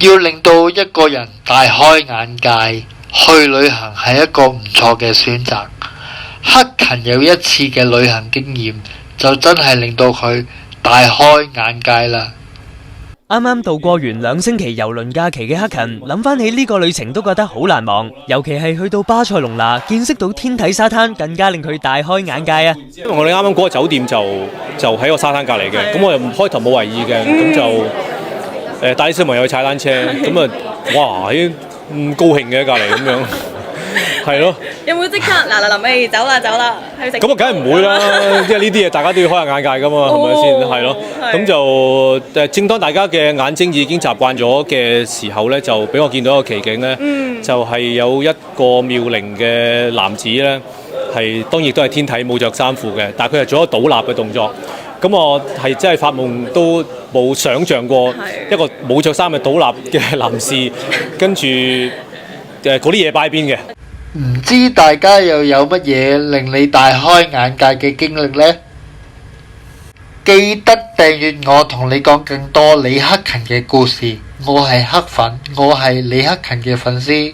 要令到一個人大開眼界，去旅行係一個唔錯嘅選擇。克勤有一次嘅旅行經驗，就真係令到佢大開眼界啦。啱啱度過完2星期郵輪假期嘅克勤，諗翻起呢個旅程都覺得好難忘，尤其係去到巴塞隆拿見識到天體沙灘，更加令佢大開眼界啊！因為我哋啱啱嗰個酒店就喺個沙灘隔離嘅，咁我又開頭冇為意嘅，咁就帶啲小朋友去踩單車，咁啊哇咁高興嘅隔離咁樣。係咯，有冇即刻嗱臨尾走啦去食？咁啊，梗係唔會啦，即係呢啲嘢大家都要開下眼界噶嘛，係咪先？係咯，咁就正當大家嘅眼睛已經習慣咗嘅時候咧，就俾我見到一個奇景咧，就係有一個妙齡嘅男子咧，係當然都係天體冇着衫褲嘅，但係佢係做咗倒立嘅動作。咁我係真係發夢都冇想像過一個冇着衫嘅倒立嘅男士，跟住嗰啲嘢擺喺邊嘅。唔知大家又有乜嘢令你大開眼界嘅經歷呢？記得訂閱我同你講更多李克勤嘅故事。我係黑粉，我係李克勤嘅粉絲。